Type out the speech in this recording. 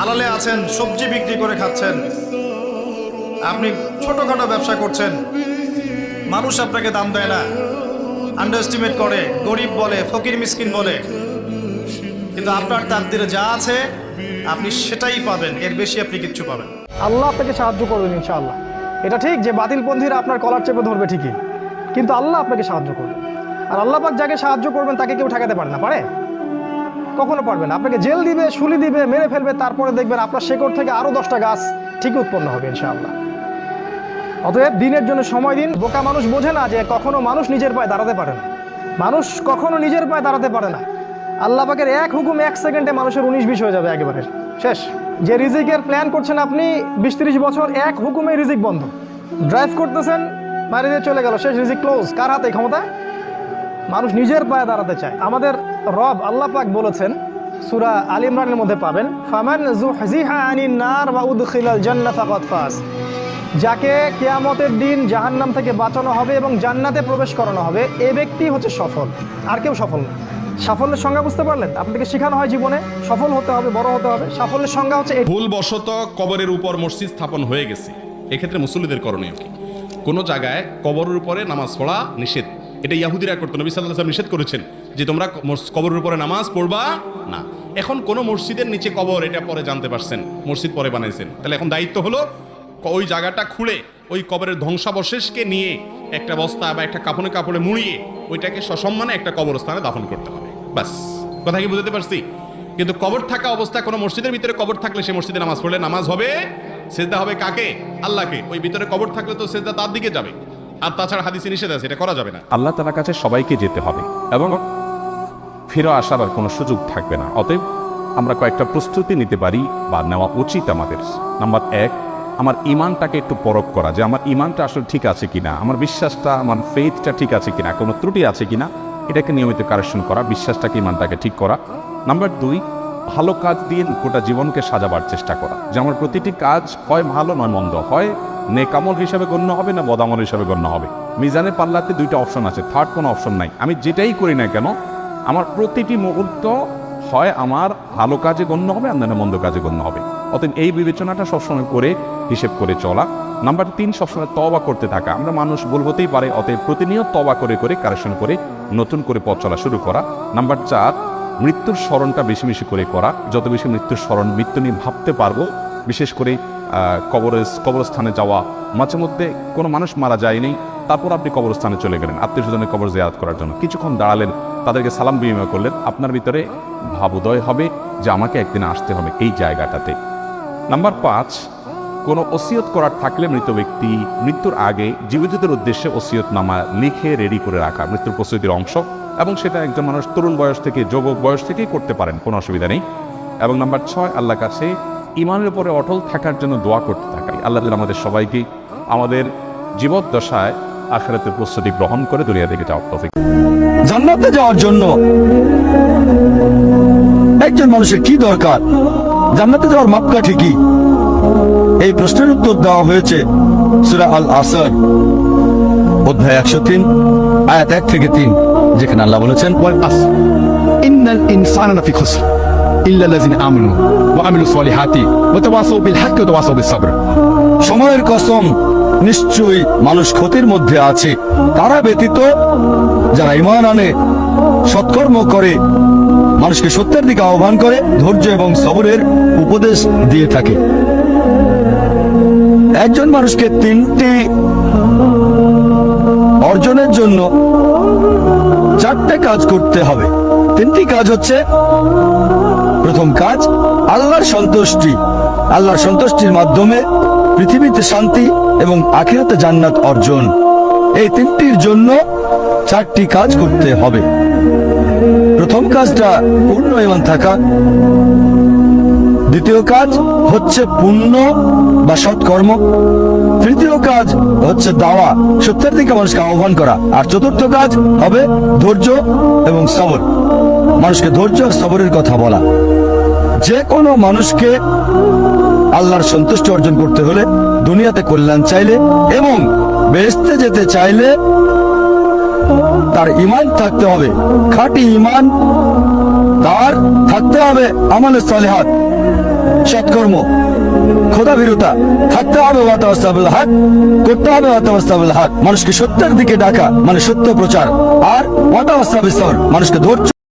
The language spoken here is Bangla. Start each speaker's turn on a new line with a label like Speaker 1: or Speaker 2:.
Speaker 1: দালালে আছেন, সবজি বিক্রি করে খাচ্ছেন, আপনি ছোটখাটো ব্যবসা করছেন, মানুষ আপনাকে দাম দেয় না, আন্ডার এস্টিমেট করে, গরিব বলে, ফকির মিসকিন বলে, কিন্তু আপনার তাকদিরে যা আছে আপনি সেটাই পাবেন, এর বেশি আপনি কিচ্ছু পাবেন।
Speaker 2: আল্লাহ আপনাকে সাহায্য করবেন ইনশাআল্লাহ। এটা ঠিক যে বাতিলপন্থীরা আপনার কলার চেপে ধরবে ঠিকই, কিন্তু আল্লাহ আপনাকে সাহায্য করবে। আর আল্লাহ পাক যাকে সাহায্য করবেন তাকে কেউ ঠেকাতে পারে না, পারে? কখনো পারবে না। আপনাকে জেল দিবে, শুলি দিবে, মেরে ফেলবে, তারপরে দেখবেন আপনার শেকড় থেকে আরও 10টা গাছ ঠিকই উৎপন্ন হবে ইনশাআল্লাহ। অতএব দিনের জন্য সময় দিন। বোকা মানুষ বোঝে না যে কখনো মানুষ নিজের পায়ে দাঁড়াতে পারে না, মানুষ কখনো নিজের পায়ে দাঁড়াতে পারে না। আল্লাহ পাকের এক হুকুম 1 সেকেন্ডে মানুষের 19-20 হয়ে যাবে, একেবারে শেষ। যে রিজিকের প্ল্যান করছেন আপনি 20-30 বছর, এক হুকুমে রিজিক বন্ধ। ড্রাইভ করতেছেন, মারি দিয়ে চলে গেল, শেষ, রিজিক ক্লোজ। কার হাতে ক্ষমতা? মানুষ নিজের পায়ে দাঁড়াতে চায়। আমাদের রব আল্লাহ পাক বলেছেন, সূরা আল ইমরানের মধ্যে পাবেন, ফামান যুহজিহা আনিন নার ওয়া উদখিলাল জান্নাহ ফাকাদ ফাজ। যাকে কিয়ামতের দিন জাহান্নাম থেকে বাঁচানো হবে এবং জান্নাতে প্রবেশ করানো হবে, এ ব্যক্তি হচ্ছে সফল, আর কেউ সফল না। সাফল্যের সংজ্ঞা বুঝতে পারলেন? আপনাকে শেখানো হয় জীবনে সফল হতে হবে, বড় হতে হবে। সাফল্যের সংজ্ঞা হচ্ছে
Speaker 3: ভুলবশত কবরের উপর মসজিদ স্থাপন হয়ে গেছে, এক্ষেত্রে মুসল্লিদের করণীয় কি? কোনো জায়গায় কবরের উপরে নামাজ পড়া নিষেধ, এটা ইহুদিরা করতো, নবী সাল্লাল্লাহু আলাইহি ওয়াসাল্লাম নিষেধ করেছেন যে তোমরা কবরের উপরে নামাজ পড়বা না। এখন কোনো মসজিদের নিচে কবর, এটা পরে জানতে পারছেন, মসজিদ পরে বানাইছেন, তাহলে এখন দায়িত্ব হলো ওই জায়গাটা খুঁড়ে ওই কবরের ধ্বংসাবশেষকে নিয়ে একটা বস্তা বা একটা কাপড়ে মুড়িয়ে ওইটাকে সসম্মানে একটা কবরস্থানে দাফন করতে হবে, বাস। কথা কি বুঝতে পারছি? কিন্তু কবর থাকা অবস্থায় কোনো মসজিদের ভিতরে কবর থাকলে সে মসজিদে নামাজ পড়লে নামাজ হবে, সেজদা হবে কাকে? আল্লাহকে। ওই ভিতরে কবর থাকলে তো সেজদা তার দিকে যাবে, আর তাছাড়া হাদিসে নিষেধ আছে, এটা করা যাবে না।
Speaker 4: আল্লাহ তাআলার কাছে সবাইকে যেতে হবে এবং ফিরে আসার আর কোনো সুযোগ থাকবে না। অতএব আমরা কয়েকটা প্রস্তুতি নিতে পারি বা নেওয়া উচিত আমাদের। নাম্বার 1, আমার ইমানটাকে একটু পরখ করা, যে আমার ইমানটা আসলে ঠিক আছে কিনা, আমার বিশ্বাসটা, আমার ফেথটা ঠিক আছে কিনা, কোনো ত্রুটি আছে কিনা, এটাকে নিয়মিত কারেকশন করা, বিশ্বাসটাকে, ইমানটাকে ঠিক করা। নাম্বার 2, ভালো কাজ দিয়ে গোটা জীবনকে সাজাবার চেষ্টা করা, যে আমার প্রতিটি কাজ হয় ভালো নয় মন্দ, হয় নেকামল হিসাবে গণ্য হবে না বদামল হিসাবে গণ্য হবে। মিজানের পাল্লাতে 2টা অপশন আছে, থার্ড কোনো অপশন নাই। আমি যেটাই করি না কেন আমার প্রতিটি মুহূর্ত হয় আমার ভালো কাজে গণ্য হবে, আর মন্দ কাজে গণ্য হবে। অতএব এই বিবেচনাটা সবসময় করে হিসেব করে চলা। নাম্বার 3, সবসময় তওবা করতে থাকা। আমরা মানুষ ভুল হতেই পারে, অতএব প্রতিনিয়ত তওবা করে করে কারেকশন করে নতুন করে পথ চলা শুরু করা। নাম্বার 4, মৃত্যুর স্মরণটা বেশি বেশি করে করা। যত বেশি মৃত্যুর স্মরণ, মৃত্যু নিয়ে ভাবতে পারবো, বিশেষ করে কবরস্থানে যাওয়া। মাঝে মধ্যে কোনো মানুষ মারা যায়নি, তারপর আপনি কবরস্থানে চলে গেলেন আত্মীয় স্বজনের কবর জিয়ারত করার জন্য, কিছুক্ষণ দাঁড়ালেন, তাদেরকে সালাম বিনিময় করলেন, আপনার ভিতরে ভাবোদয় হবে যে আমাকে একদিন আসতে হবে এই জায়গাটাতে। নাম্বার 5, কোনো ওসিয়ত করার থাকলে মৃত ব্যক্তি মৃত্যুর আগে জীবিতদের উদ্দেশ্যে ওসিয়তনামা লিখে রেডি করে রাখা, মৃত্যুর প্রস্তুতির অংশ। এবং সেটা একজন মানুষ তরুণ বয়স থেকে যুবক বয়স থেকেই করতে পারেন, কোনো অসুবিধা নেই। এবং নাম্বার 6, আল্লাহর কাছে ইমানের উপরে অটল থাকার জন্য দোয়া করতে থাকা। আল্লাহ আমাদের সবাইকে আমাদের জীবদ্দশায় আখিরাতের প্রস্তুতি গ্রহণ করে দুনিয়া থেকে যাওয়ার তৌফিক।
Speaker 5: জান্নাতে যাওয়ার জন্য একজন মানুষের কি দরকার? জান্নাতে যাওয়ার মাপকাঠি কি? এই প্রশ্নের উত্তর দেওয়া হয়েছে সূরা আল আসর অধ্যায় 103 আয়াত 1 থেকে 3, যেখানে আল্লাহ বলেছেন, ইন্নাল ইনসানা লাফি খুসর ইল্লাল্লাযিনা আমানু ওয়া আমিলুস সলিহাতি ওয়া তাওয়াসাউ বিল হাক্কি ওয়া তাওয়াসাউ বিস সাবর। সময়ের কসম, নিশ্চয়ই মানুষ ক্ষতির মধ্যে আছে, তারা ব্যতীত যারা ঈমান আনে, সৎকর্ম করে, মানুষকে সত্যের দিকে আহ্বান করে, ধৈর্য এবং সবরের উপদেশ দিয়ে থাকে। একজন মানুষকে 3টি অর্জনের জন্য 4টে কাজ করতে হবে। 3টি কাজ হচ্ছে, প্রথম কাজ আল্লাহর সন্তুষ্টি। আল্লাহর সন্তুষ্টির মাধ্যমে পৃথিবীতে শান্তি এবং আখিরাতে জান্নাত অর্জন। এই 3টির জন্য 4টি কাজ করতে হবে। প্রথম কাজটা পূর্ণ ঈমান থাকা। দ্বিতীয় কাজ হচ্ছে পুণ্য বা সৎকর্ম। তৃতীয় কাজ হচ্ছে দাওয়া, সত্যের দিকে মানুষকে আহ্বান করা। আর চতুর্থ কাজ হবে ধৈর্য এবং সবর, মানুষকে ধৈর্য আর সবরের কথা বলা। যে কোনো মানুষকে আল্লাহর সন্তুষ্টি অর্জন করতে হলে, দুনিয়াতে কল্যাণ চাইলে এবং বেহেশতে যেতে চাইলে তার ঈমান থাকতে হবে, খাঁটি ঈমান। তার থাকতে হবে আমালে সালেহাত, সৎকর্ম, খোদাভীরুতা, থাকতে হবে ওয়াতাওয়াসাবিল হক, করতে হবে ওয়াতাওয়াসাবিল হক। মানুষকে সত্যের দিকে ডাকা মানে সত্য প্রচার, আর ওয়াতাওয়াসাবিস সবর মানুষকে ধৈর্য